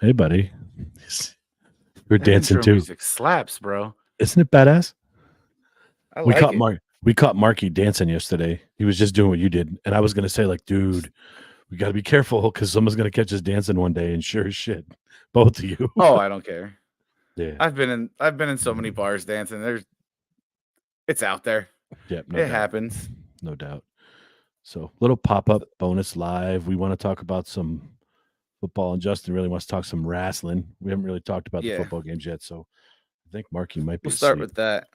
Hey, buddy. We're That dancing intro too. music slaps, bro. Isn't it badass? I We like caught it. We caught Marky dancing yesterday. He was just doing what you did, and I was gonna say, like, dude, we got to be careful because someone's gonna catch us dancing one day. And sure as shit, both of you. Oh, I don't care. Yeah. I've been in so many bars dancing. It's out there. Yeah. No It doubt. happens. No doubt. So, little pop up bonus live. We want to talk about some football, and Justin really wants to talk some wrestling. We haven't really talked about the Yeah. football games yet, so I think Marky might be We'll start asleep. with that.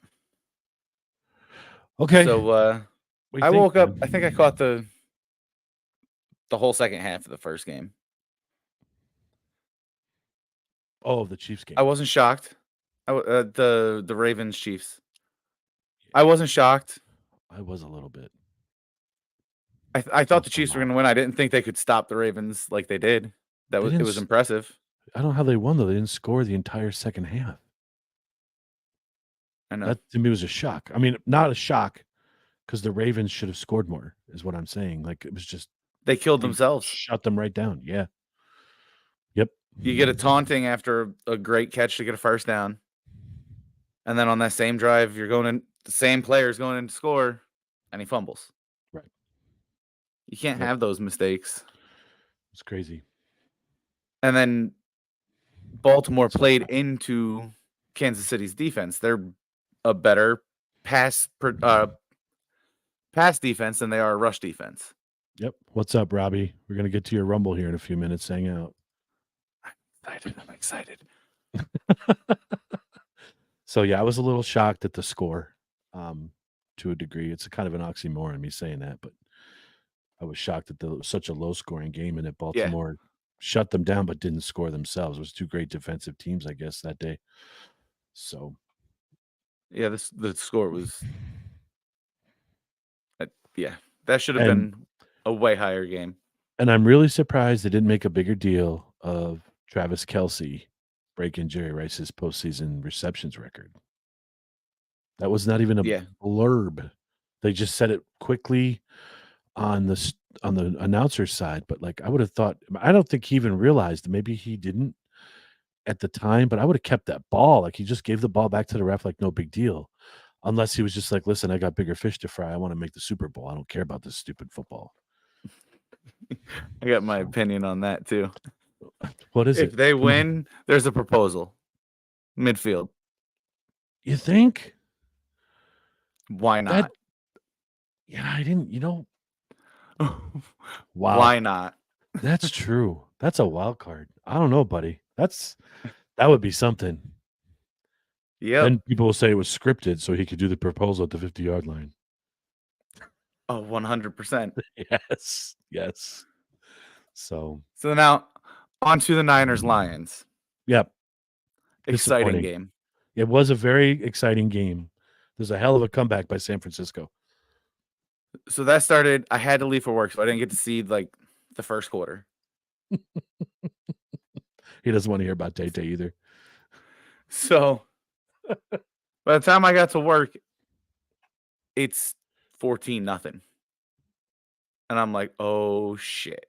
Okay. So What do you I think, woke up. man? I think I caught the whole second half of the first game. Oh, the Chiefs game. I wasn't shocked. The Ravens Chiefs. I wasn't shocked. I was a little bit. I thought the Just a Chiefs were lot. going to win. I didn't think they could stop the Ravens like they did. They It didn't was s- impressive. I don't know how they won though. They didn't score the entire second half. I know. That to me was a shock. I mean, not a shock because the Ravens should have scored more, is what I'm saying. Like it was just They killed they themselves. shut them right down. Yeah. Yep. You get a taunting after a great catch to get a first down. And then on that same drive, you're going in, the same player's going in to score, and he fumbles. Right. You can't Yep. have those mistakes. It's crazy. And then Baltimore played into Kansas City's defense. They're a better pass defense than they are a rush defense. Yep. What's up, Robbie? We're gonna get to your Rumble here in a few minutes. Hang out. I'm excited. So yeah, I was a little shocked at the score. To a degree. It's a kind of an oxymoron me saying that, but I was shocked that there was such a low scoring game and that Baltimore shut them down but didn't score themselves. It was two great defensive teams, I guess, that day. So Yeah, the score was that should have been a way higher game. And I'm really surprised they didn't make a bigger deal of Travis Kelce breaking Jerry Rice's postseason receptions record. That was not even a blurb. They just said it quickly on the announcer's side, but like I would have thought, I don't think he even realized. Maybe he didn't at the time, but I would have kept that ball. Like he just gave the ball back to the ref like no big deal. Unless he was just like, listen, I got bigger fish to fry. I want to make the Super Bowl. I don't care about this stupid football. I got my opinion on that too. What is it? If they win, there's a proposal. Midfield. You think? Why not? I didn't, Wow. Why not? That's true. That's a wild card. I don't know, buddy. That would be something. Yeah. Then people will say it was scripted so he could do the proposal at the 50-yard line. Oh, 100%. Yes. Yes. So now on to the Niners Lions. Yep. Exciting game. It was a very exciting game. There's a hell of a comeback by San Francisco. So that started, I had to leave for work, so I didn't get to see like the first quarter. He doesn't want to hear about Tay-Tay either. So by the time I got to work, it's 14-0. And I'm like, oh shit.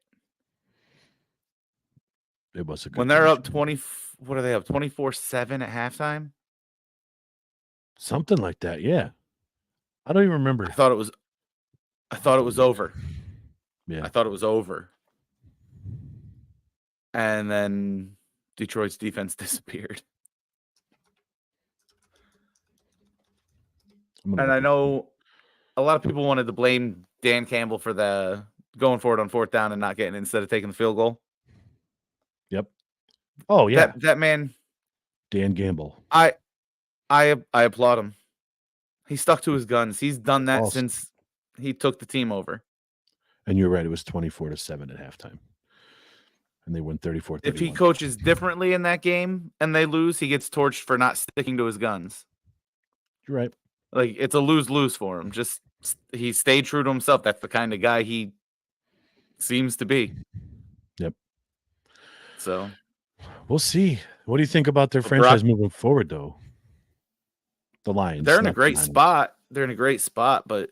It was a good when they're up 20, what are they up 24-7 at halftime? Something like that, yeah. I don't even remember. I thought it was over. Yeah. I thought it was over. And then Detroit's defense disappeared. And I know a lot of people wanted to blame Dan Campbell for the going for it on fourth down and not getting it instead of taking the field goal. Yep. Oh yeah. That man, Dan Gamble. I applaud him. He stuck to his guns. He's done that since he took the team over. And you're right. It was 24-7 at halftime. And they win 34-31. If he coaches differently in that game and they lose, he gets torched for not sticking to his guns. You're right. Like, it's a lose-lose for him. Just he stayed true to himself. That's the kind of guy he seems to be. Yep. So we'll see. What do you think about their franchise moving forward, though? The Lions. They're in a great spot. They're in a great spot, but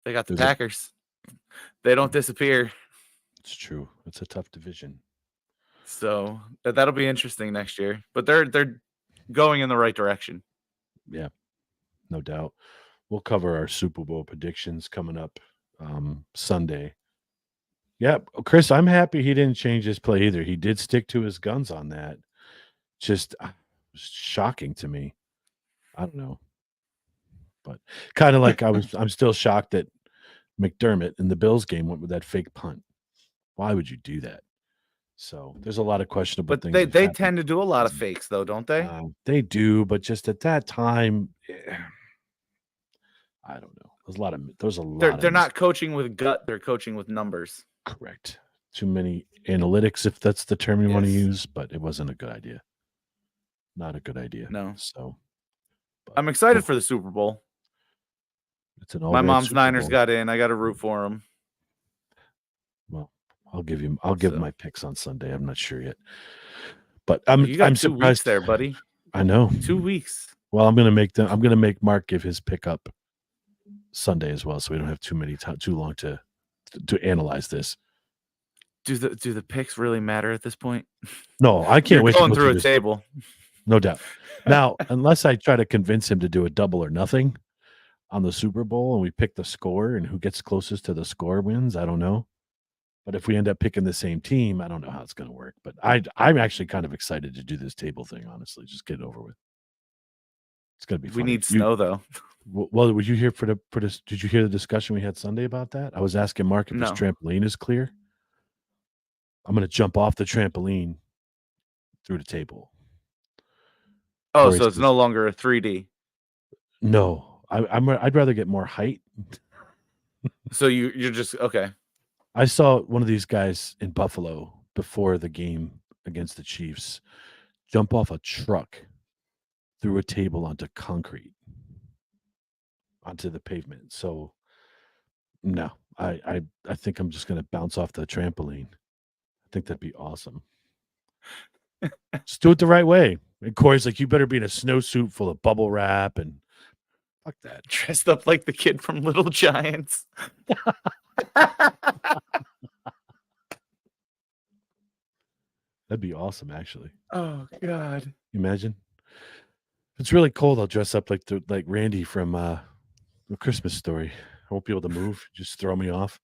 they got the Packers. They don't disappear. It's true. It's a tough division. So that'll be interesting next year. But they're going in the right direction. Yeah, no doubt. We'll cover our Super Bowl predictions coming up Sunday. Yeah, Chris, I'm happy he didn't change his play either. He did stick to his guns on that. Just shocking to me. I don't know. But kind of like I'm still shocked that McDermott in the Bills game went with that fake punt. Why would you do that? So there's a lot of questionable But things they have they happened. tend to do a lot of fakes though, don't they? They do, but just at that time, I don't know. There's a They're lot of they're not coaching with gut, they're coaching with numbers. correct. Too many analytics, if that's the term you want to Yes. use, but it wasn't a good idea. Not a good idea. No. So, but I'm excited for the Super Bowl. it's an all My red mom's Super Niners Bowl. got in. I got to root for them. Well, I'll give my picks on Sunday. I'm not sure yet, but I'm You got 2 weeks surprised. there, buddy. I know 2 weeks. Well, I'm gonna make Mark give his pick up Sunday as well, so we don't have too long to analyze this. Do the picks really matter at this point? No, I can't You're wait to going go through through a this. table. No doubt. Now, unless I try to convince him to do a double or nothing on the Super Bowl and we pick the score and who gets closest to the score wins, I don't know. But if we end up picking the same team, I don't know how it's going to work. But I'm actually kind of excited to do this table thing. Honestly, just get it over with. It's going to be We funny. need snow though. Well, were you here for this? Did you hear the discussion we had Sunday about that? I was asking Mark if his No. trampoline is clear. I'm going to jump off the trampoline through the table. Oh, Corey so it's says, no longer a 3D. no, I'd rather get more height. So you're just okay. I saw one of these guys in Buffalo before the game against the Chiefs jump off a truck through a table onto concrete, onto the pavement. So no, I think I'm just going to bounce off the trampoline. I think that'd be awesome. Just do it the right way. And Corey's like, you better be in a snowsuit full of bubble wrap and fuck that. Dressed up like the kid from Little Giants. That'd be awesome, actually. Oh God! Imagine. If it's really cold, I'll dress up like Randy from A Christmas Story. I won't be able to move. Just throw me off.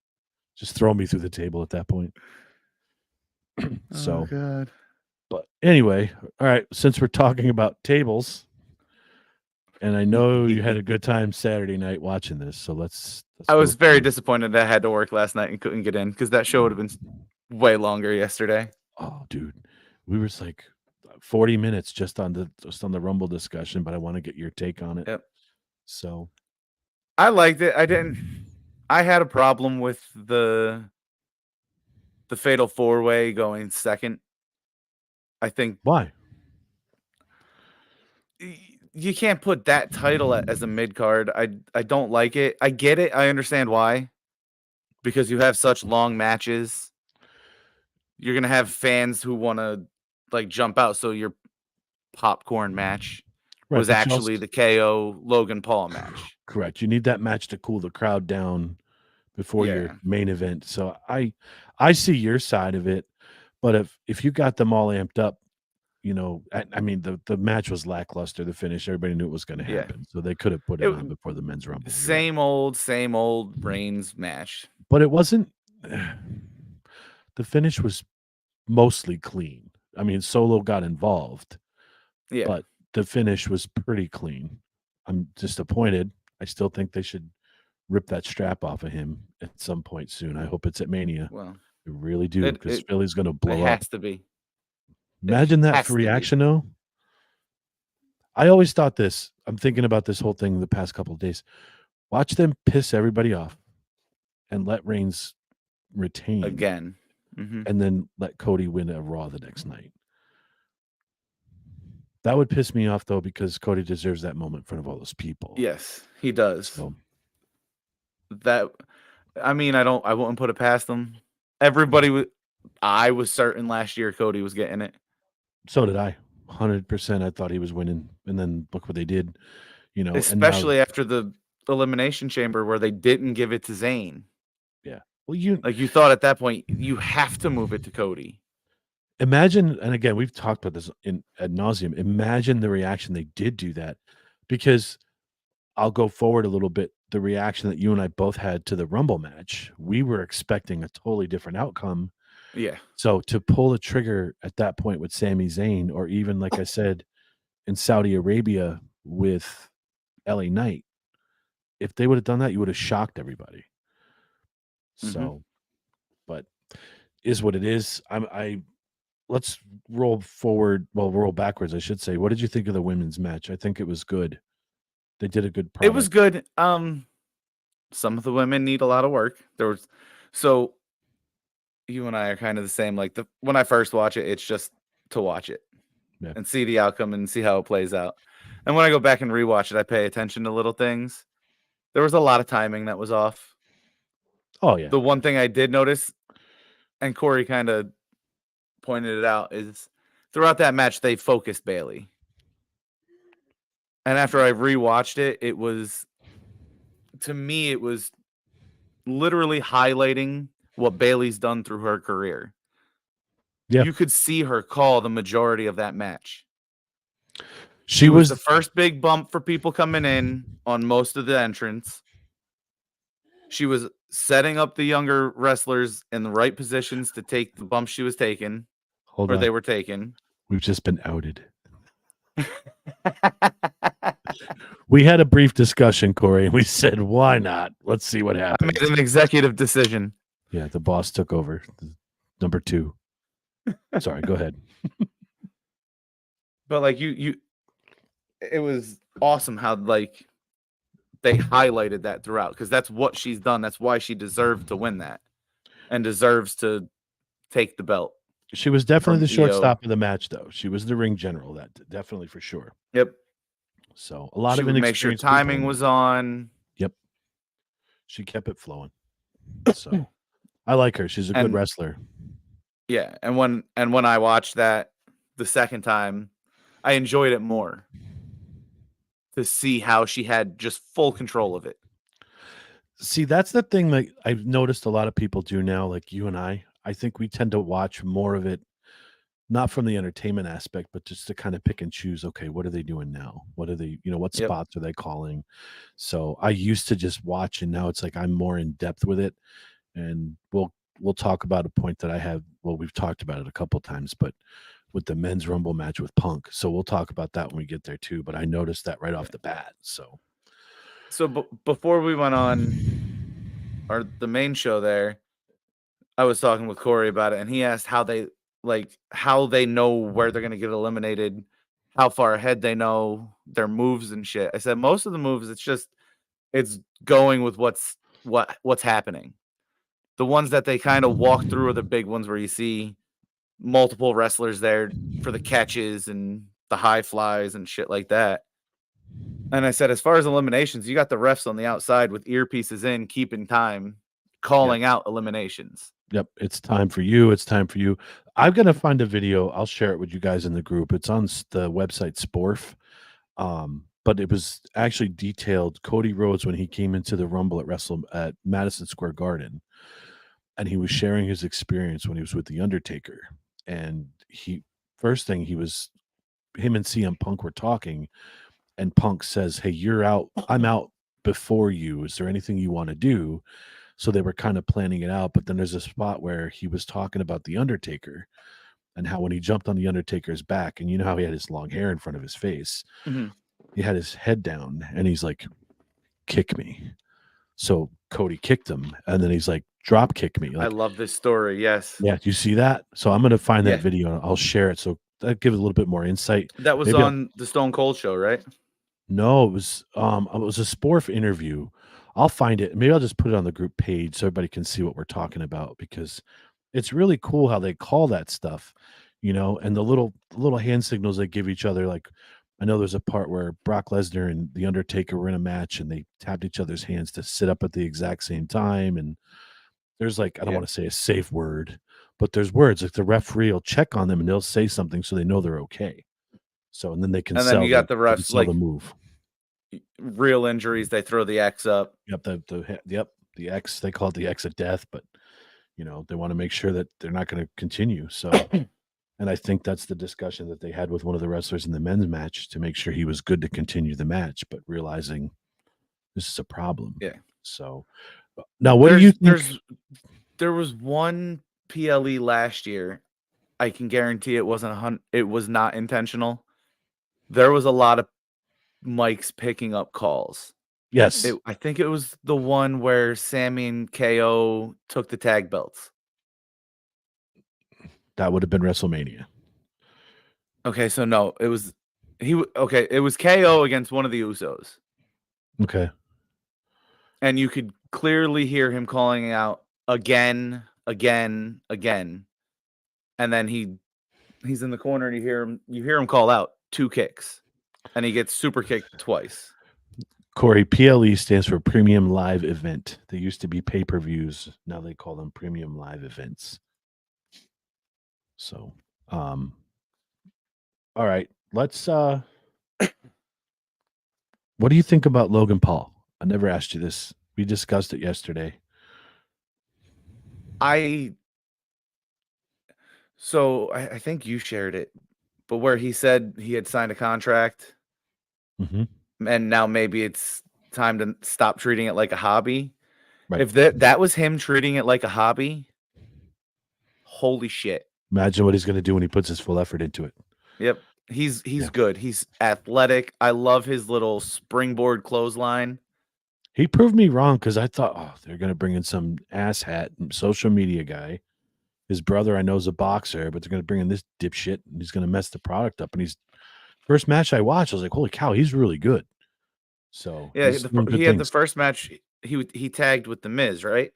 Just throw me through the table at that point. Oh So, God! but anyway, all right. Since we're talking about tables, and I know you had a good time Saturday night watching this, so let's I go was very through. disappointed that I had to work last night and couldn't get in because that show would have been way longer yesterday. Oh, dude, we were like 40 minutes just on the Rumble discussion, but I want to get your take on it. Yep. So I liked it. I had a problem with the Fatal 4-Way going second. I think why? you can't put that title as a mid card. I don't like it. I get it. I understand why. Because you have such long matches. You're gonna have fans who want to like jump out. So your popcorn match Right, was but you also actually the KO Logan Paul match. correct. You need that match to cool the crowd down before your Yeah. main event. So I see your side of it, but if you got them all amped up, I mean the match was lackluster. The finish, everybody knew it was going to Yeah. happen, so they could have put it It, on before the men's rumble. You're right. same old Reigns match. But it wasn't. The finish was mostly clean. I mean, Solo got involved, Yeah. but the finish was pretty clean. I'm disappointed. I still think they should rip that strap off of him at some point soon. I hope it's at Mania. Well, I really do, because it Philly's going to it blow up. has to be. Imagine that has for to be. reaction, though. I always thought this. I'm thinking about this whole thing the past couple of days. Watch them piss everybody off and let Reigns retain Again. Mm-hmm. and then let Cody win a Raw the next night. That would piss me off, though, because Cody deserves that moment in front of all those people. Yes, he does. So, that, I mean, I wouldn't put it past them. I was certain last year Cody was getting it. So did I. 100%. I thought he was winning, and then look what they did. Especially after the Elimination Chamber where they didn't give it to Zayn. Yeah. Well, you thought at that point you have to move it to Cody. Imagine, and again, we've talked about this in ad nauseum. Imagine the reaction they did do that, because I'll go forward a little bit. The reaction that you and I both had to the Rumble match, we were expecting a totally different outcome. Yeah. So to pull the trigger at that point with Sami Zayn, or even like I said in Saudi Arabia with LA Knight, if they would have done that, you would have shocked everybody. Mhm. So, but is what it is. I let's roll forward. Well, roll backwards, I should say. What did you think of the women's match? I think it was good. They did a good It was product. good. Some of the women need a lot of work. There was so you and I are kind of the same. Like when I first watch it, it's just to watch it Yeah. and see the outcome and see how it plays out. And when I go back and rewatch it, I pay attention to little things. There was a lot of timing that was off. Oh yeah. The one thing I did notice, and Corey kind of pointed it out, is throughout that match they focused Bailey. And after I rewatched it, it was to me it was literally highlighting what Bailey's done through her career. Yeah. You could see her call the majority of that match. She She was the was first big bump for people coming in on most of the entrants. She was setting up the younger wrestlers in the right positions to take the bump she was taking, hold or on. they were taking. We've just been outed. We had a brief discussion, Corey, and we said, why not? Let's see what I made happens. an executive decision. Yeah, the boss took over. Number 2. Sorry, go ahead. But like it was awesome how like they highlighted that throughout because that's what she's done. That's why she deserved to win that and deserves to take the belt She was definitely from the EO. shortstop of the match, though. She was the ring general, that definitely for sure. Yep. So a lot She of would make sure inexperienced people timing in was there. on. Yep, she kept it flowing. So I like her. She's a good And wrestler. yeah, and when I watched that the second time, I enjoyed it more to see how she had just full control of it. See, that's the thing that I've noticed a lot of people do now, like you and I. I think we tend to watch more of it, not from the entertainment aspect, but just to kind of pick and choose. Okay, what are they doing now? What are they, what Yep. spots are they calling? So I used to just watch, and now it's like I'm more in depth with it. And we'll talk about a point that I have. Well, we've talked about it a couple times, but with the men's rumble match with Punk. So we'll talk about that when we get there too. But I noticed that right off Yeah. the bat. So So before we went on the main show there, I was talking with Corey about it, and he asked how they know where they're gonna get eliminated, how far ahead they know their moves and shit. I said most of the moves, it's going with what's happening. The ones that they kind of walk through are the big ones where you see multiple wrestlers there for the catches and the high flies and shit like that. And I said, as far as eliminations, you got the refs on the outside with earpieces in, keeping time, yep. calling out eliminations. Yep, it's time for you. It's time for you. I'm gonna find a video. I'll share it with you guys in the group. It's on the website Sporf. But it was actually detailed. Cody Rhodes when he came into the Rumble at Madison Square Garden, and he was sharing his experience when he was with the Undertaker. And he first thing he was him and CM Punk were talking, and Punk says, "Hey, you're out. I'm out before you. Is there anything you want to do?" So they were kind of planning it out. But then there's a spot where he was talking about the Undertaker and how when he jumped on the Undertaker's back, and you know how he had his long hair in front of his face, Mhm. he had his head down, and he's like, "Kick me." So Cody kicked him, and then he's like, "Drop kick me." I Like, love this story. Yes. yeah, do you see that? So I'm gonna find that Yeah. video and I'll share it. So that gives a little bit more insight. That was Maybe I'll on the Stone Cold show, right? No, it was a Sporf interview. I'll find it. Maybe I'll just put it on the group page so everybody can see what we're talking about, because it's really cool how they call that stuff, and the little hand signals they give each other. Like, I know there's a part where Brock Lesnar and The Undertaker were in a match and they tapped each other's hands to sit up at the exact same time. And there's like, I don't Yeah. want to say a safe word, but there's words like the referee will check on them and they'll say something so they know they're okay. So, and then And then you got the they can refs sell the like move. real injuries, they throw the X up. Yep, the X, they call it the X of death, but they want to make sure that they're not going to continue. So And I think that's the discussion that they had with one of the wrestlers in the men's match to make sure he was good to continue the match, but realizing this is a problem. Yeah. So now what do you think? There was one PLE last year. I can guarantee it was not intentional. There was a lot of mics picking up calls. Yes. I think it was the one where Sammy and KO took the tag belts. That would have been WrestleMania. Okay, so no, it was it was KO against one of the Usos. Okay. And you could clearly hear him calling out again, again, again. And then he's in the corner and you hear him call out 2 kicks. And he gets super kicked twice. Corey, PLE stands for Premium Live Event. They used to be pay-per-views. Now they call them Premium Live Events. So, all right. Let's what do you think about Logan Paul? I never asked you this. We discussed it yesterday. I think you shared it, but where he said he had signed a contract and now maybe it's time to stop treating it like a hobby. Right. If that was him treating it like a hobby, holy shit. Imagine what he's going to do when he puts his full effort into it. Yep. He's good. He's athletic. I love his little springboard clothesline. He proved me wrong because I thought, oh, they're going to bring in some asshat social media guy. His brother I know is a boxer, but they're going to bring in this dipshit and he's going to mess the product up. And he's first match I watched, I was like, holy cow, he's really good. So yeah, he had the first match. He tagged with the Miz, right?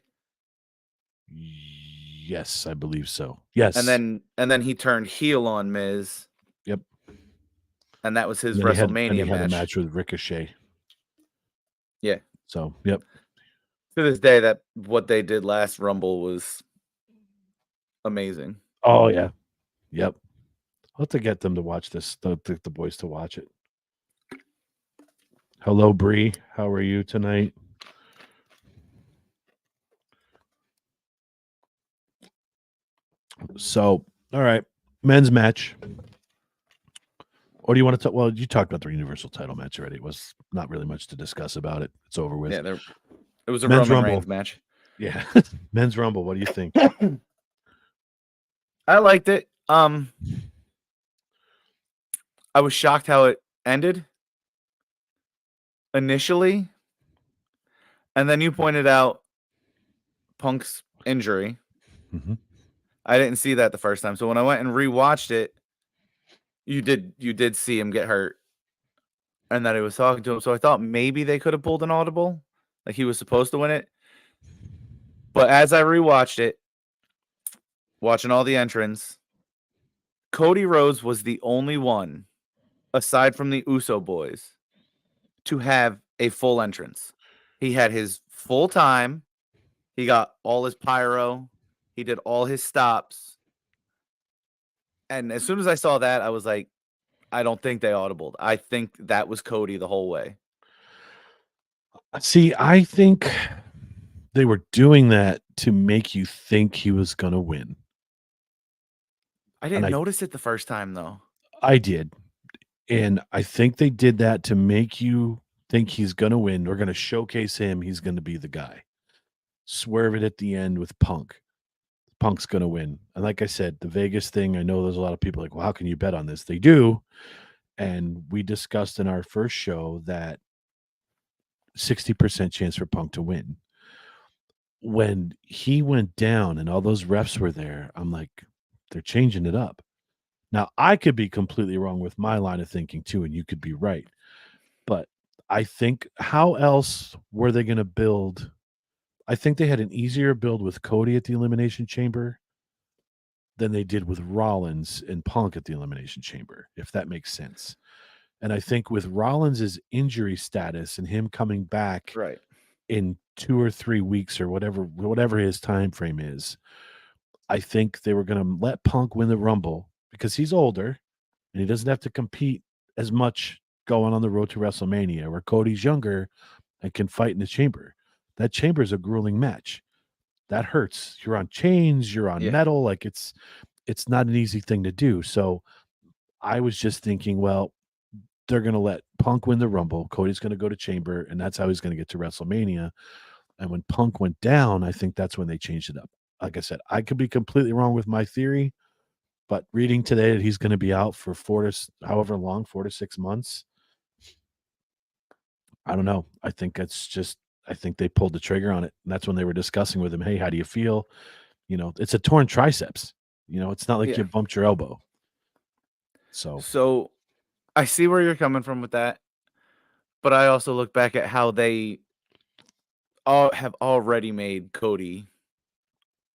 Yes, I believe so. Yes, and then he turned heel on Miz. Yep, and that was his WrestleMania match. Had a match with Ricochet. Yeah. So, yep. To this day, that what they did last Rumble was amazing. Oh yeah, yep. I'll have to get them to watch this. The boys to watch it. Hello, Bree. How are you tonight? So, all right, men's match. Or do you want to talk? Well, you talked about the Universal title match already. It was not really much to discuss about it. It's over with. Yeah, it was a men's Roman Rumble. Reigns match. Yeah, men's Rumble. What do you think? I liked it. I was shocked how it ended initially, and then you pointed out Punk's injury. Mm-hmm. I didn't see that the first time, so when I went and rewatched it, you did see him get hurt, and that he was talking to him. So I thought maybe they could have pulled an audible, like he was supposed to win it. But as I rewatched it, watching all the entrants, Cody Rhodes was the only one, aside from the Uso boys, to have a full entrance. He had his full time. He got all his pyro. He did all his stops. And as soon as I saw that, I was like, I don't think they audibled. I think that was Cody the whole way. See, I think they were doing that to make you think he was going to win. I didn't notice it the first time, though. I did. And I think they did that to make you think he's going to win. We're going to showcase him. He's going to be the guy. Swerve it at the end with Punk. Punk's going to win. And like I said, the Vegas thing, I know there's a lot of people like, well, how can you bet on this? They do. And we discussed in our first show that 60% chance for Punk to win. When he went down and all those refs were there, I'm like, they're changing it up. Now, I could be completely wrong with my line of thinking too, and you could be right. But I think how else were they going to build? I think they had an easier build with Cody at the Elimination Chamber than they did with Rollins and Punk at the Elimination Chamber, if that makes sense. And I think with Rollins' injury status and him coming back in 2 or 3 weeks or whatever his time frame is, I think they were going to let Punk win the Rumble because he's older and he doesn't have to compete as much going on the road to WrestleMania, where Cody's younger and can fight in the chamber. That chamber is a grueling match. That hurts. You're on chains, you're on metal. Like it's not an easy thing to do. So I was just thinking, well, they're going to let Punk win the Rumble. Cody's going to go to Chamber, and that's how he's going to get to WrestleMania. And when Punk went down, I think that's when they changed it up. Like I said, I could be completely wrong with my theory, but reading today that he's going to be out for however long, 4 to 6 months. I don't know. I think I think they pulled the trigger on it. And that's when they were discussing with him, hey, how do you feel? It's a torn triceps. It's not like Yeah. you bumped your elbow. So I see where you're coming from with that, but I also look back at how they all have already made Cody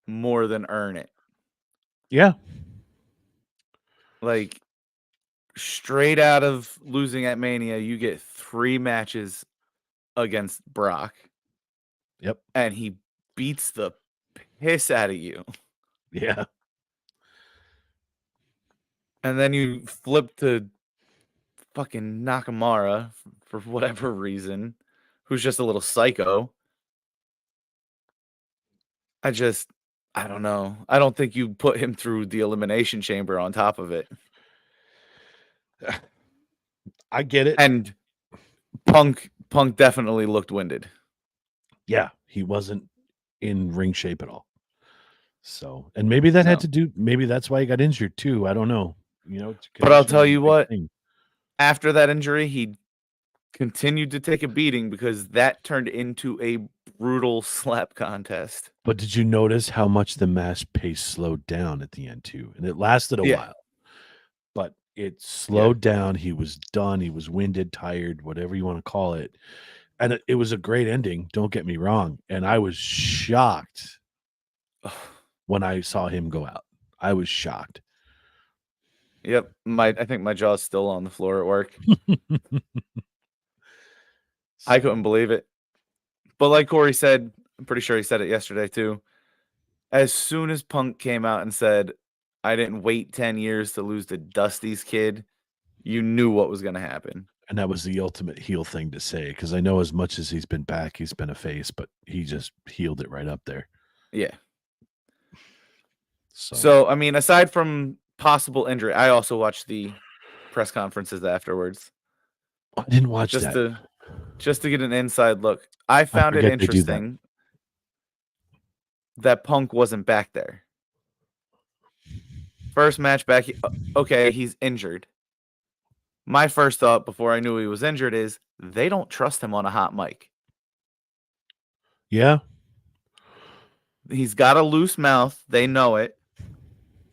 more than earn it. Yeah. Like straight out of losing at Mania, you get 3 matches against Brock. Yep. And he beats the piss out of you. Yeah. And then you flip to fucking Nakamura for whatever reason, who's just a little psycho. I don't know. I don't think you put him through the Elimination Chamber on top of it. I get it. And Punk definitely looked winded. Yeah, he wasn't in ring shape at all. So, and maybe that had to do. Maybe that's why he got injured too. I don't know. But I'll tell you what. Thing. After that injury, he continued to take a beating because that turned into a brutal slap contest. But did you notice how much the match pace slowed down at the end too? And it lasted a while, but it slowed down. He was done. He was winded, tired, whatever you want to call it. And it was a great ending. Don't get me wrong. And I was shocked when I saw him go out. I was shocked. Yep. I think my jaw's still on the floor at work. I couldn't believe it. But like Corey said, I'm pretty sure he said it yesterday too. As soon as Punk came out and said, I didn't wait 10 years to lose to Dusty's kid, you knew what was going to happen. And that was the ultimate heel thing to say, because I know as much as he's been back, he's been a face, but he just healed it right up there. Yeah. So I mean, aside from possible injury, I also watched the press conferences afterwards. I didn't watch that. Just to get an inside look. I found it interesting that Punk wasn't back there. First match back, okay, he's injured. My first thought before I knew he was injured is they don't trust him on a hot mic. Yeah. He's got a loose mouth. They know it.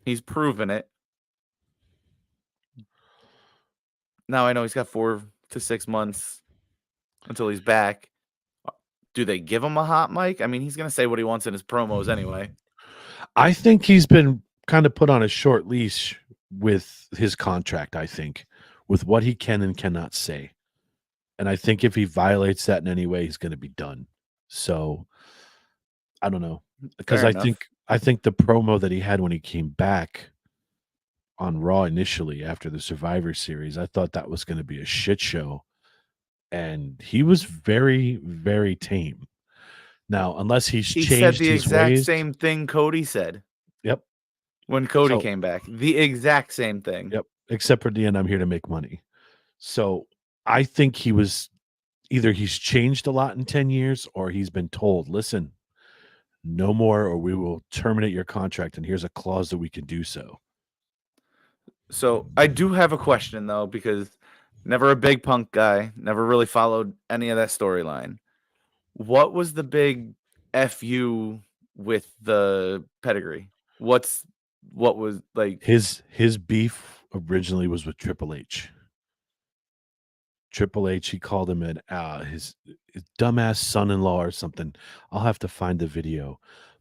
He's proven it. Now I know he's got 4 to 6 months until he's back. Do they give him a hot mic? I mean, he's going to say what he wants in his promos anyway. I think he's been kind of put on a short leash with his contract, I think, with what he can and cannot say. And I think if he violates that in any way, he's going to be done. So I don't know, because I think the promo that he had when he came back on Raw initially after the Survivor Series, I thought that was going to be a shit show. And he was very, very tame. Now, unless he changed said the his exact ways, same thing Cody said. Yep. When Cody came back, the exact same thing. Yep. Except for the end, I'm here to make money. So I think he's changed a lot in 10 years, or he's been told, listen, no more, or we will terminate your contract. And here's a clause that we can do so. So I do have a question though, because never a big Punk guy, never really followed any of that storyline. What was the big FU with the pedigree? What was like his beef originally was with Triple H. Triple H, he called him his dumbass son-in-law or something. I'll have to find the video,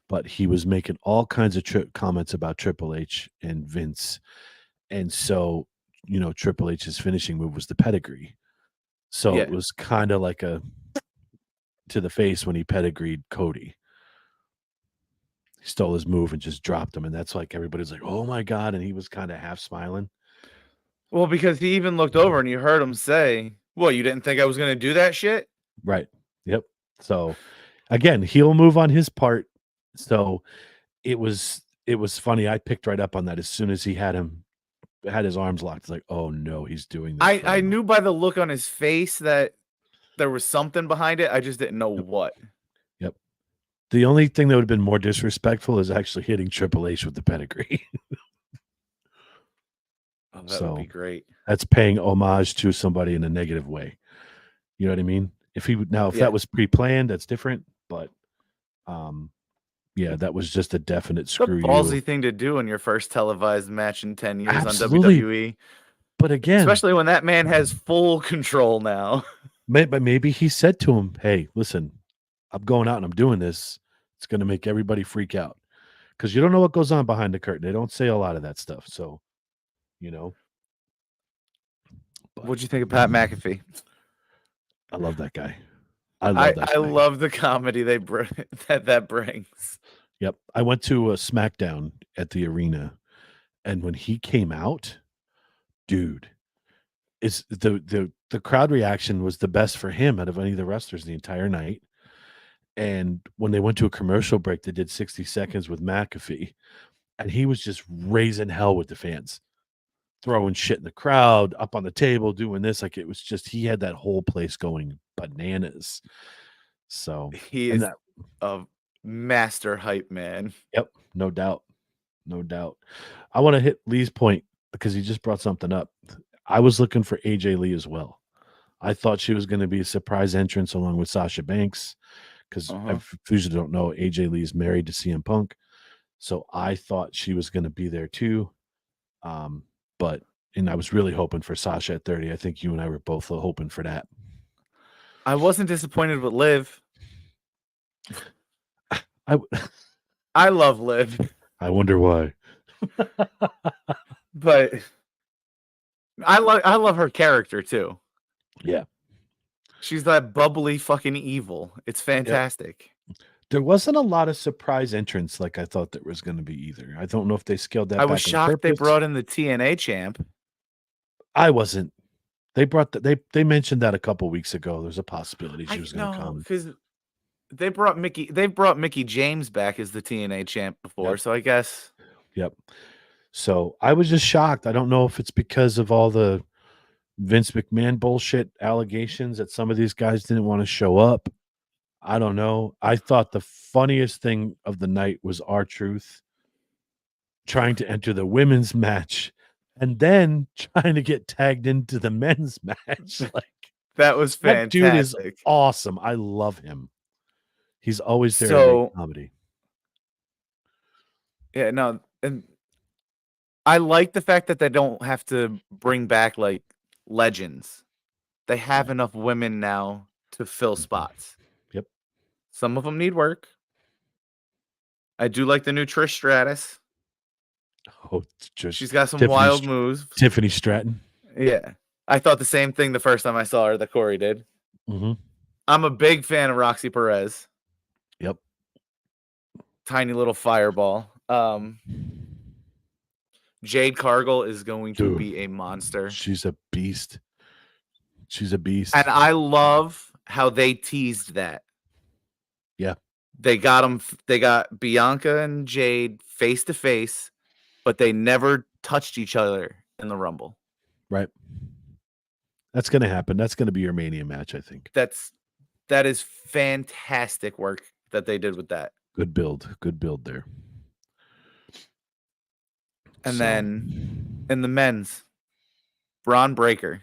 but he was making all kinds of comments about Triple H and Vince. And so, Triple H's finishing move was the pedigree. So it was kind of like a to the face when he pedigreed Cody. He stole his move and just dropped him. And that's like everybody's like, oh my God. And he was kind of half smiling. Well, because he even looked over and you heard him say, well, you didn't think I was going to do that shit? Right. Yep. So again, he'll move on his part. So it was it was funny. I picked right up on that as soon as he had his arms locked. It's like, oh no, he's doing this for I real. knew by the look on his face that there was something behind it. I just didn't know Yep. what. Yep. The only thing that would have been more disrespectful is actually hitting Triple H with the pedigree. Oh, that would So be great. that's paying homage to somebody in a negative way. You know what I mean? If Yeah. that was pre-planned, that's different. But yeah, that was just a definite The screw you. ballsy thing to do in your first televised match in 10 years on Absolutely. WWE, But again, especially when that man has full control now. but maybe he said to him, "Hey, listen, I'm going out and I'm doing this. It's going to make everybody freak out because you don't know what goes on behind the curtain. They don't say a lot of that stuff. So, you know, but What'd you think of Pat McAfee? I love that guy. I I love that I guy. love the comedy that brings. Yep. I went to a SmackDown at the arena, and when he came out, dude, it's the crowd reaction was the best for him out of any of the wrestlers the entire night. And when they went to a commercial break, they did 60 seconds with McAfee, and he was just raising hell with the fans, throwing shit in the crowd, up on the table, doing this. Like it was just he had that whole place going bananas. So, He and is that, a master hype man. yep, no doubt, no doubt. I want to hit Lee's point because he just brought something up. I was looking for AJ Lee as well. I thought she was going to be a surprise entrance along with Sasha Banks because Uh-huh. if you don't know, AJ Lee is married to CM Punk. So I thought she was going to be there too. But and I was really hoping for Sasha at 30. I think you and I were both hoping for that. I wasn't disappointed with Liv. I I love Liv, I wonder why. but I love her character too. Yeah. She's that bubbly fucking evil. It's Yep. fantastic. There wasn't a lot of surprise entrance like I thought there was going to be either. I don't know if they scaled that I was back on shocked they purpose. brought in the TNA champ. I wasn't. They brought they mentioned that a couple weeks ago. There's a possibility she I was going to know come. because they brought Mickey James back as the TNA champ before, Yep. so I guess. Yep. So I was just shocked. I don't know if it's because of all the Vince McMahon bullshit allegations that some of these guys didn't want to show up. I don't know. I thought the funniest thing of the night was R-Truth trying to enter the women's match and then trying to get tagged into the men's match. Like That was that dude is fantastic. awesome. I love him. He's always there to make So, comedy. yeah, no, and I like the fact that they don't have to bring back like legends. They have Right. enough women now to fill Mhm. spots. Yep. Some of them need work. I do like the new Trish Stratus. Oh, it's just She's got some Tiffany wild moves. Tiffany Stratton. Yeah. I thought the same thing the first time I saw her that Corey did. Mhm. I'm a big fan of Roxy Perez. Yep. Tiny little fireball. Jade Cargill is going to Dude, be a monster. she's a beast. She's a beast. And I love how they teased that. Yeah. They got Bianca and Jade face to face, but they never touched each other in the Rumble. Right. That's going to happen. That's going to be your Mania match, I think. That is fantastic work that they did with that. Good build. Good build there. And then in the men's, Braun Breaker.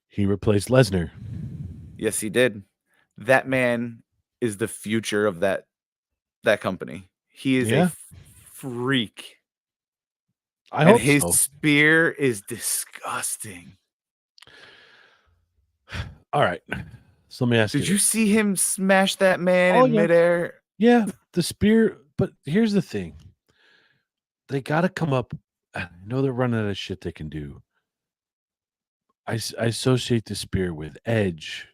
He replaced Lesnar. Yes, he did. That man is the future of that company. He is a freak. I hope his so. spear is disgusting. All right. So let me ask you. Did you see him smash that man in yeah. midair? Yeah, the spear. But here's the thing. They got to come up. I know they're running out of shit they can do. I associate the spear with Edge,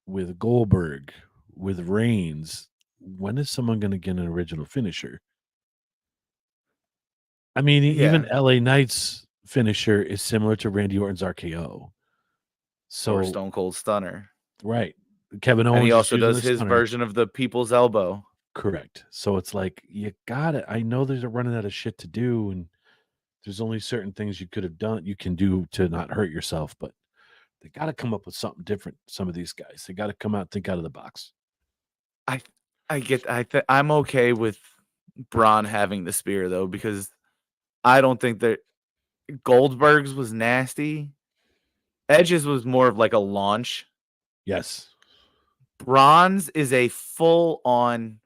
with Goldberg, with Reigns. When is someone going to get an original finisher? I mean, even LA Knight's finisher is similar to Randy Orton's RKO. So or Stone Cold Stunner. Right. Kevin Owens And he also is using does the his stunner. version of the people's elbow. Correct. So it's like, you got it. I know they're running out of shit to do, and there's only certain things you can do to not hurt yourself, but they gotta come up with something different, some of these guys. They gotta come out and think out of the box. I I'm okay with Braun having the spear though, because I don't think that Goldberg's was nasty. Edge's was more of like a launch. Yes. Braun's is a full on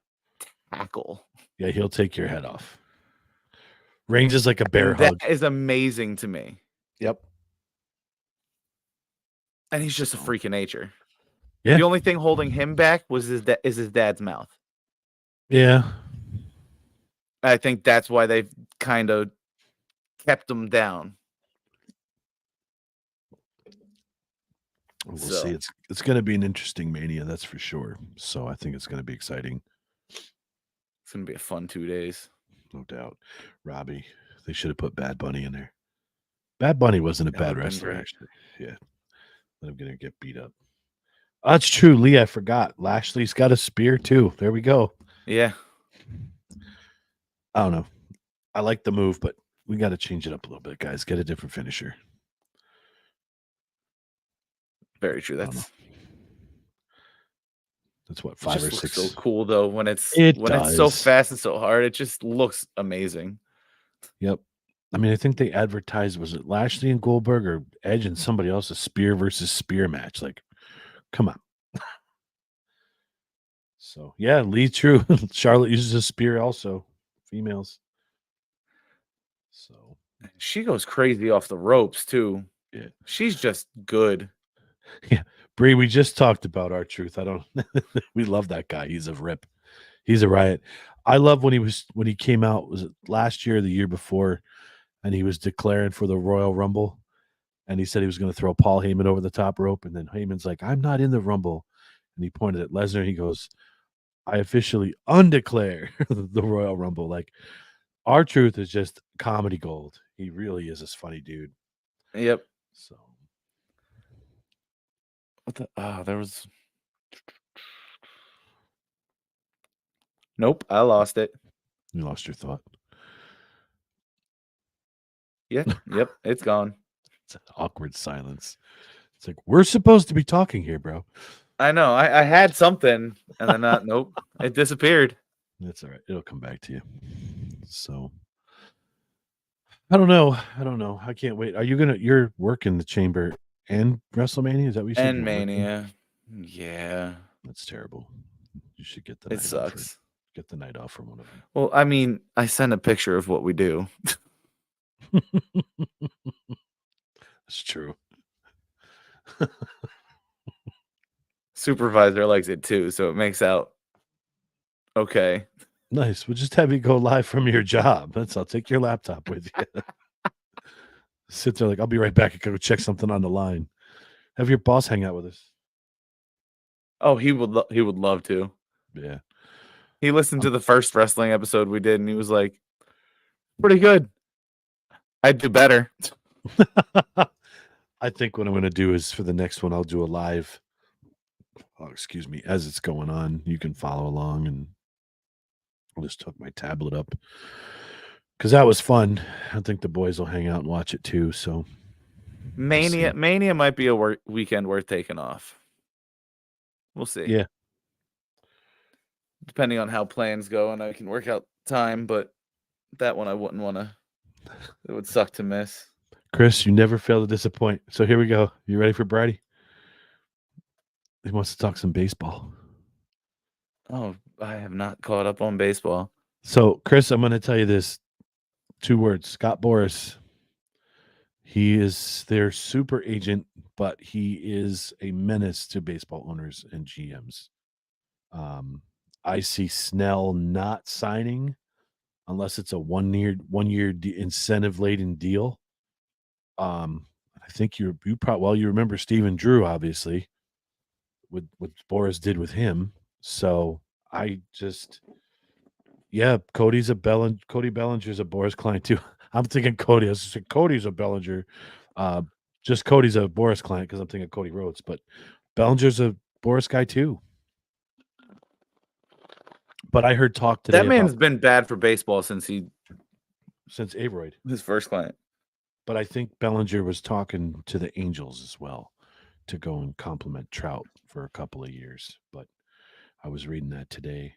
tackle. Yeah, he'll take your head off. Reigns is like a bear And that hug. is amazing to me. Yep. And he's just a So, freak of nature. yeah. The only thing holding him back was his dad's mouth. Yeah. I think that's why they've kind of kept him down. We'll see. So It's gonna be an interesting Mania, that's for sure. So I think it's gonna be exciting. it's gonna be a fun 2 days. No doubt. Robbie, they should have put Bad Bunny in there. Bad Bunny wasn't a That bad would have been wrestler, great. actually. Yeah. Let him gonna get beat up. That's true, Lee. I forgot. Lashley's got a spear too. There we go. Yeah. I don't know. I like the move, but we got to change it up a little bit, guys. Get a different finisher. Very true. I don't know. That's what, It 5 or just looks 6. so cool though when It it's so does. fast and so hard. It just looks amazing. Yep. I mean, I think they advertised, was it Lashley and Goldberg or Edge and somebody else, a spear versus spear match? Like, come on. So yeah, Lee, true. Charlotte uses a spear also. Females. So She goes crazy off the ropes too. yeah. She's just good. Yeah. Bree, we just talked about our truth. I don't we love that guy. He's a rip. He's a riot. I love when he came out, was it last year or the year before, and he was declaring for the Royal Rumble, and he said he was going to throw Paul Heyman over the top rope, and then Heyman's like, "I'm not in the Rumble," and he pointed at Lesnar. He goes, "I officially undeclare the Royal Rumble." Like, our truth is just comedy gold. He really is this funny dude. Yep. So What the there was Nope, I lost it. you lost your thought. Yeah, yep, it's gone. It's an awkward silence. It's like, we're supposed to be talking here, bro. I know. I had something and then nope, it disappeared. That's all right. It'll come back to you. So I don't know. I can't wait. You're working the chamber and WrestleMania? Is that what you said? And You're working? Mania. Yeah. That's terrible. You should get the It night off. sucks. Get the night off from one of them. Well, I mean, I sent a picture of what we do. That's true. Supervisor likes it too, so it makes out okay. Nice. We'll just have you go live from your job. I'll take your laptop with you. Sit there like, I'll be right back. I gotta go check something on the line. Have your boss hang out with us. Oh, he would love to. Yeah. He listened to the first wrestling episode we did and he was like, "Pretty good. I'd do better." I think what I'm going to do is for the next one, I'll do a live. Oh, excuse me, as it's going on, you can follow along, and I'll just hook my tablet up because that was fun. I think the boys will hang out and watch it too. So Mania might be a weekend worth taking off. We'll see. Yeah. Depending on how plans go, and I can work out time, but that one I wouldn't want to. It would suck to miss. Chris, you never fail to disappoint. So here we go. You ready for Brady? He wants to talk some baseball. Oh, I have not caught up on baseball. So, Chris, I'm going to tell you this. 2 words. Scott Boras. He is their super agent, but he is a menace to baseball owners and GMs. I see Snell not signing unless it's a one-year incentive-laden deal. I think you remember Stephen Drew, obviously, with what Boras did with him. So I just, Cody Bellinger's a Boras client too. I'm thinking Cody. I was saying Cody's a Bellinger. Just Cody's a Boras client because I'm thinking Cody Rhodes, but Bellinger's a Boras guy too. But I heard talk today That about man's been bad for baseball since Averoyd. his first client. But I think Bellinger was talking to the Angels as well to go and compliment Trout for a couple of years. But I was reading that today.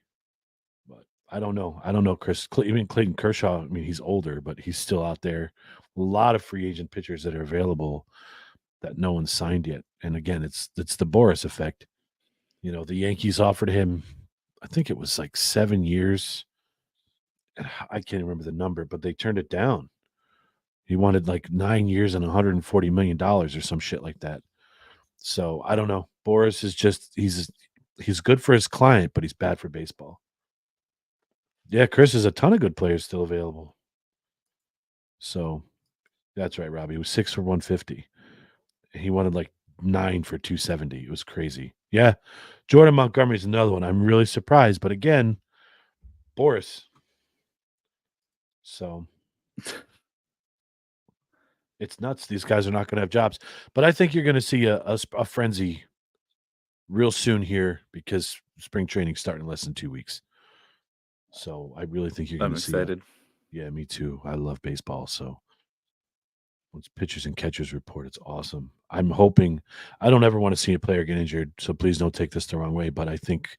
But I don't know. I don't know, Chris. Even Clayton Kershaw, I mean, he's older, but he's still out there. A lot of free agent pitchers that are available that no one's signed yet. And again, it's the Boris effect. You know, the Yankees offered him, I think it was like 7 years. I can't remember the number, but they turned it down. He wanted like 9 years and $140 million or some shit like that. So I don't know. Boris is just he's good for his client, but he's bad for baseball. Yeah, Chris, is a ton of good players still available. So that's right, Robbie. He was 6 for 150. He wanted like 9 for 270. It was crazy. Yeah. Jordan Montgomery's another one. I'm really surprised. But again, Boris. So it's nuts. These guys are not going to have jobs. But I think you're going to see a frenzy real soon here because spring training's starting in less than 2 weeks. So I really think you're going I'm to see excited. Yeah, me too. I love baseball. So once pitchers and catchers report, it's awesome. I'm hoping I don't ever want to see a player get injured. So please don't take this the wrong way. But I think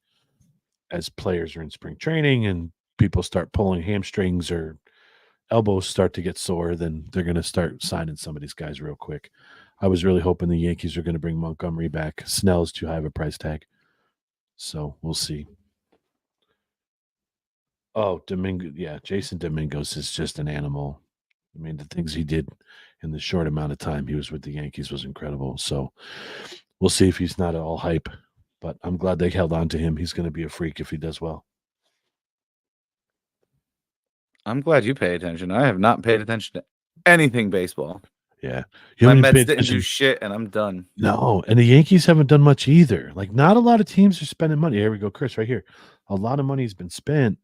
as players are in spring training and people start pulling hamstrings or elbows start to get sore, then they're going to start signing some of these guys real quick. I was really hoping the Yankees are going to bring Montgomery back. Snell's too high of a price tag. So we'll see. Oh, Domingo. Yeah, Jason Domingos is just an animal. I mean, the things he did in the short amount of time he was with the Yankees was incredible. So we'll see if he's not all hype, but I'm glad they held on to him. He's going to be a freak if he does well. I'm glad you pay attention. I have not paid attention to anything baseball. Yeah. My Mets didn't do shit, and I'm done. No, and the Yankees haven't done much either. Like, not a lot of teams are spending money. Here we go, Chris, right here. A lot of money has been spent.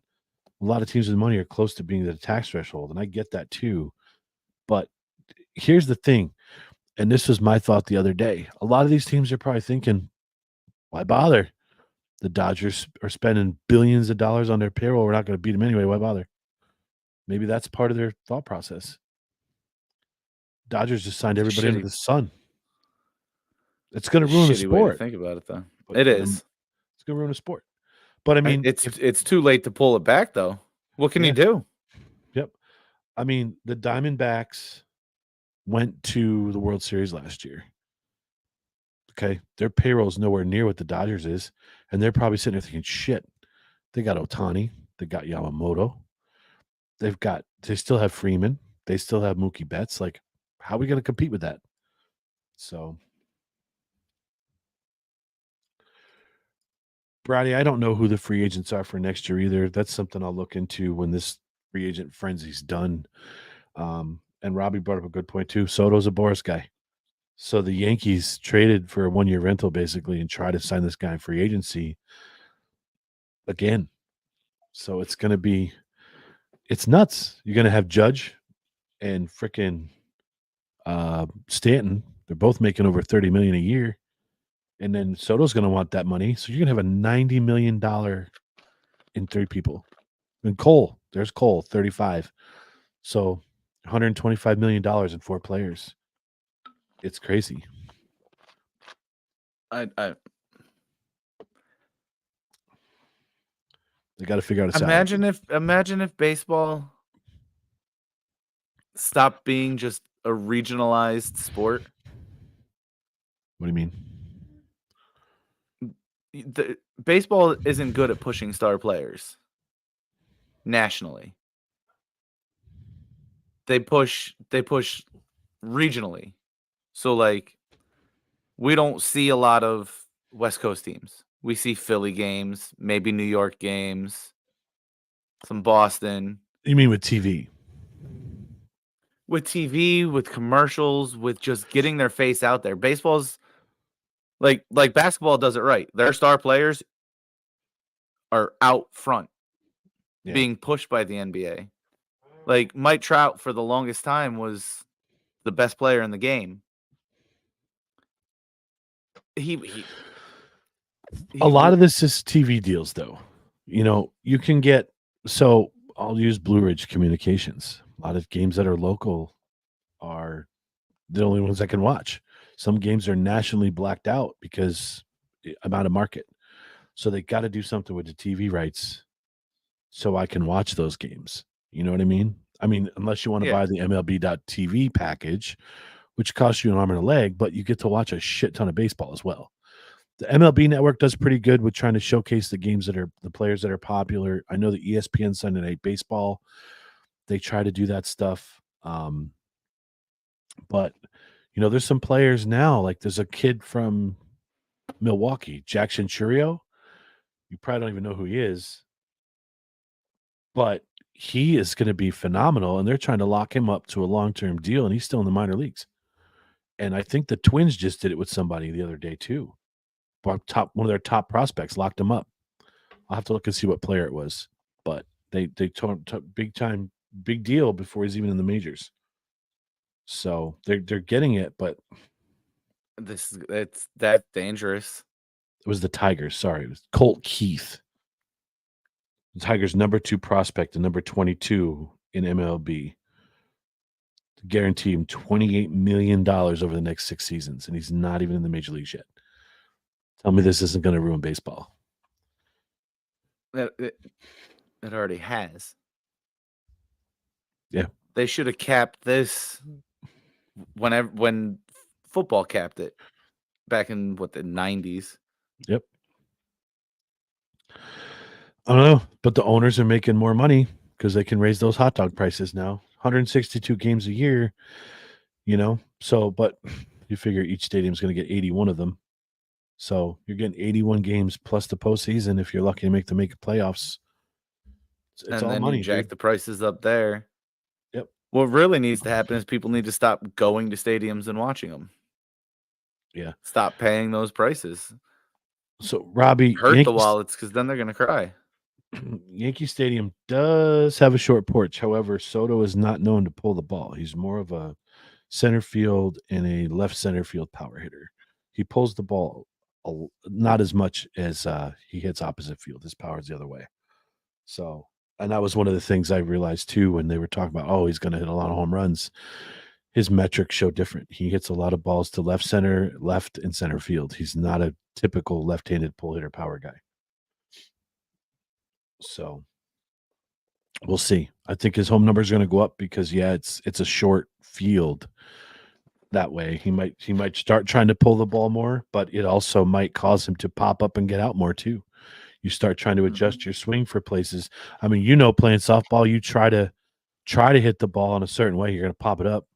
A lot of teams with money are close to being the tax threshold, and I get that too. But here's the thing, and this was my thought the other day. A lot of these teams are probably thinking, why bother? The Dodgers are spending billions of dollars on their payroll. We're not going to beat them anyway. Why bother? Maybe that's part of their thought process. Dodgers just signed everybody under the sun. It's going to ruin the sport. Way to think about it, though. It is. It's going to ruin the sport. But I mean, it's too late to pull it back, though. What can you do? Yep. I mean, the Diamondbacks went to the World Series last year. Okay. Their payroll is nowhere near what the Dodgers is. And they're probably sitting there thinking, shit, they got Ohtani. They got Yamamoto. They still have Freeman. They still have Mookie Betts. Like, how are we going to compete with that? So, Brady, I don't know who the free agents are for next year either. That's something I'll look into when this free agent frenzy's done. And Robbie brought up a good point too. Soto's a Boris guy. So the Yankees traded for a 1-year rental basically and try to sign this guy in free agency again. So it's nuts. You're going to have Judge and frickin' Stanton. They're both making over $30 million a year. And then Soto's going to want that money. So you're going to have a $90 million in 3 people. And there's Cole, 35. So $125 million in 4 players. It's crazy. They got to figure out a salary. Imagine if baseball stopped being just a regionalized sport. What do you mean? Baseball isn't good at pushing star players nationally. They push regionally. So like we don't see a lot of West Coast teams. We see Philly games, maybe New York games, some Boston. You mean with TV? With TV, with commercials, with just getting their face out there. Baseball's like basketball does it right. Their star players are out front being pushed by the NBA. Like Mike Trout for the longest time was the best player in the game. A lot of this is TV deals though. You can get so I'll use Blue Ridge Communications. A lot of games that are local are the only ones I can watch. Some games are nationally blacked out because I'm out of market. So they got to do something with the TV rights so I can watch those games. You know what I mean? I mean, unless you want to Yeah. buy the MLB.TV package, which costs you an arm and a leg, but you get to watch a shit ton of baseball as well. The MLB network does pretty good with trying to showcase the games that are the players that are popular. I know the ESPN Sunday Night Baseball, they try to do that stuff. But there's some players now, like there's a kid from Milwaukee, Jackson Churio. You probably don't even know who he is, but he is going to be phenomenal, and they're trying to lock him up to a long-term deal, and he's still in the minor leagues. And I think the Twins just did it with somebody the other day too. One of their top prospects locked him up. I'll have to look and see what player it was, but they took big deal before he's even in the majors. So they're getting it, but It's that dangerous. it was the Tigers. Sorry, it was Colt Keith, the Tigers' number 2 prospect and number 22 in MLB. To guarantee him $28 million over the next 6 seasons, and he's not even in the major leagues yet. Tell me this isn't going to ruin baseball. It already has. Yeah. They should have capped this when football capped it back in the 90s. Yep. I don't know, but the owners are making more money because they can raise those hot dog prices now. 162 games a year, So, but you figure each stadium's going to get 81 of them. So you're getting 81 games plus the postseason if you're lucky to make the playoffs. It's And all then you money, jack dude. the prices up there. Yep. What really needs to happen is people need to stop going to stadiums and watching them. Yeah. Stop paying those prices. So, Robbie, Hurt the wallets because then they're going to cry. Yankee Stadium does have a short porch. However, Soto is not known to pull the ball. He's more of a center field and a left center field power hitter. He pulls the ball not as much as he hits opposite field. His power is the other way. So, and that was one of the things I realized too when they were talking about, oh, he's going to hit a lot of home runs. His metrics show different. He hits a lot of balls to left center, left, and center field. He's not a typical left-handed pull hitter power guy. So we'll see. I think his home numbers are going to go up because it's a short field. That way, he might start trying to pull the ball more, but it also might cause him to pop up and get out more too. You start trying to adjust your swing for places. I mean, playing softball, you try to hit the ball in a certain way, you're going to pop it up.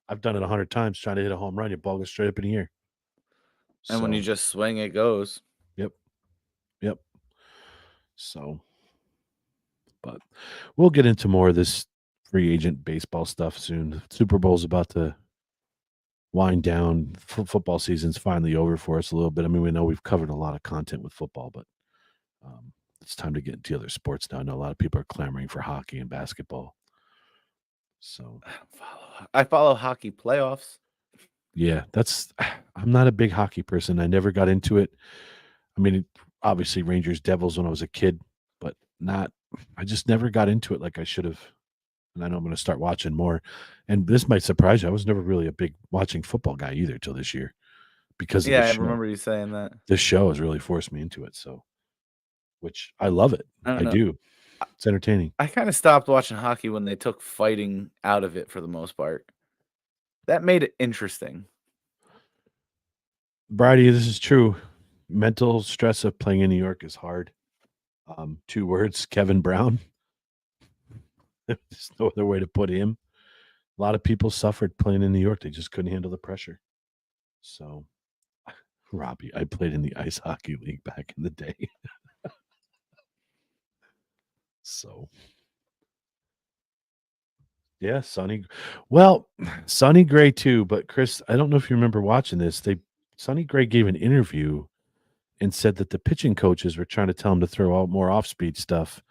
I've done it 100 times trying to hit a home run. Your ball goes straight up in the air. And when you just swing, it goes. Yep. So, but we'll get into more of this free agent baseball stuff soon. The Super Bowl's about to wind down. Football season's finally over for us a little bit. I mean, we know we've covered a lot of content with football, but it's time to get into other sports now. I know a lot of people are clamoring for hockey and basketball. So I follow hockey playoffs. Yeah, I'm not a big hockey person. I never got into it. I mean, obviously Rangers Devils when I was a kid, but I just never got into it like I should have. And I know I'm going to start watching more. And this might surprise you. I was never really a big watching football guy either till this year because of the I show. remember you saying that. This show has really forced me into it. So, which I love it. I don't I know. do. It's entertaining. I kind of stopped watching hockey when they took fighting out of it for the most part. That made it interesting. Brady, this is true. Mental stress of playing in New York is hard. 2 words, Kevin Brown. There's no other way to put him. A lot of people suffered playing in New York. They just couldn't handle the pressure. So, Robbie, I played in the ice hockey league back in the day. So, yeah, Sonny. Well, Sonny Gray too. But Chris, I don't know if you remember watching this. Sonny Gray gave an interview and said that the pitching coaches were trying to tell him to throw out more off-speed stuff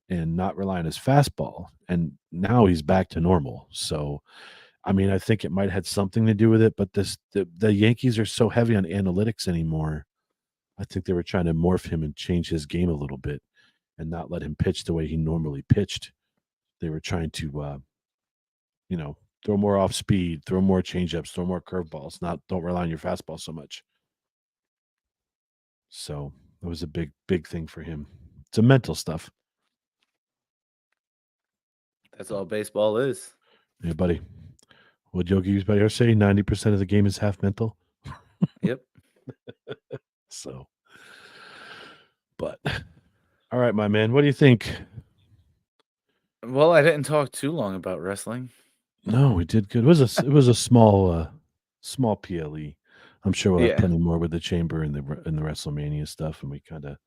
and not rely on his fastball. And now he's back to normal. So, I mean, I think it might have had something to do with it, but the Yankees are so heavy on analytics anymore. I think they were trying to morph him and change his game a little bit. and not let him pitch the way he normally pitched. They were trying to, throw more off speed, throw more changeups, throw more curveballs. Don't rely on your fastball so much. So it was a big thing for him. It's a mental stuff. That's all baseball is. Yeah, buddy. What Yogi Berra say? 90% of the game is half mental. Yep. So, but all right, my man. What do you think? Well, I didn't talk too long about wrestling. No, we did good. It was a small PLE. I'm sure we'll have plenty more with the chamber and the WrestleMania stuff, and we kind of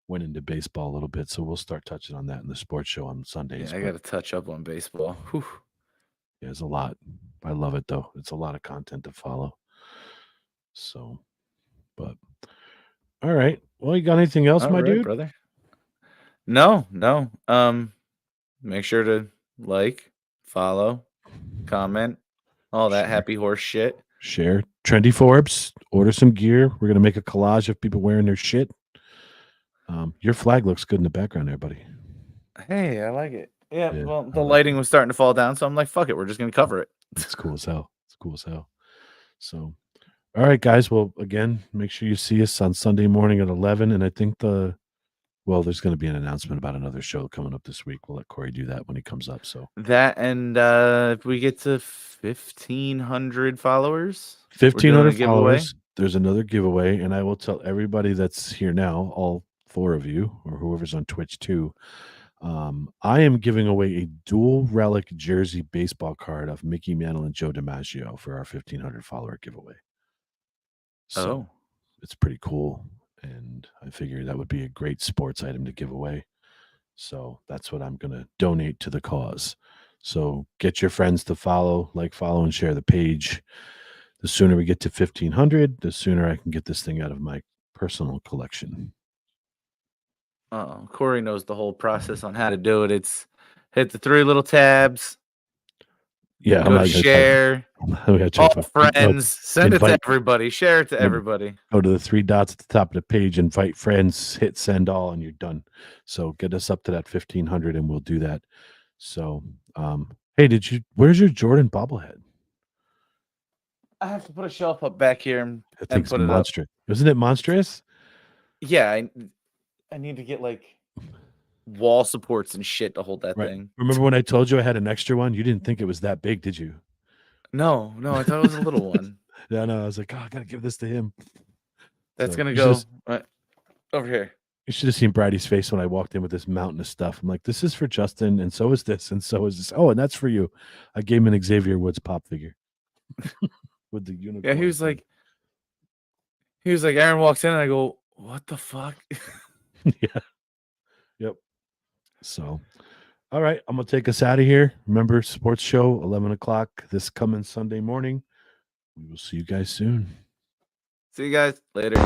went into baseball a little bit, so we'll start touching on that in the sports show on Sundays. Yeah, I got to touch up on baseball. Whew. Yeah, it's a lot. I love it though. It's a lot of content to follow. So, but all right. Well, you got anything else, All my right, dude? brother. No. Make sure to like, follow, comment, all that happy horse shit. Share trendy Forbes. Order some gear. We're gonna make a collage of people wearing their shit. Your flag looks good in the background there, buddy. Hey, I like it. Yeah, well, the lighting was starting to fall down, so I'm like, fuck it, we're just gonna cover it. It's cool as hell. It's cool as hell. So, all right, guys. Well, again, make sure you see us on Sunday morning at 11. And I think there's going to be an announcement about another show coming up this week. We'll let Corey do that when he comes up. So that, and if we get to 1,500 followers, 1,500 followers, there's another giveaway, and I will tell everybody that's here now, all 4 of you, or whoever's on Twitch too. I am giving away a dual relic jersey baseball card of Mickey Mantle and Joe DiMaggio for our 1,500 follower giveaway. So it's pretty cool, and I figured that would be a great sports item to give away. So that's what I'm going to donate to the cause. So get your friends to follow, and share the page. The sooner we get to 1,500, the sooner I can get this thing out of my personal collection. Oh, Corey knows the whole process on how to do it. It's hit the 3 little tabs. Yeah, go to share. All friends. Send it to everybody. Share it to everybody. Go to the 3 dots at the top of the page, invite friends, hit send all, and you're done. So get us up to that 1,500, and we'll do that. So, hey, where's your Jordan bobblehead? I have to put a shelf up back here and put it monstrous. Isn't it monstrous? Yeah, I need to get like wall supports and shit to hold that thing. Remember when I told you I had an extra one? You didn't think it was that big, did you? No, I thought it was a little one. Yeah, no, I was like, I gotta give this to him. That's gonna go over here. You should have seen Brady's face when I walked in with this mountain of stuff. I'm like, this is for Justin, and so is this, and so is this. Oh, and that's for you. I gave him an Xavier Woods pop figure with the unicorn. Yeah, he was like, Aaron walks in, and I go, what the fuck? Yeah. Yep. So, all right, I'm gonna take us out of here. Remember, sports show 11 o'clock this coming Sunday morning. We will see you guys soon. See you guys later.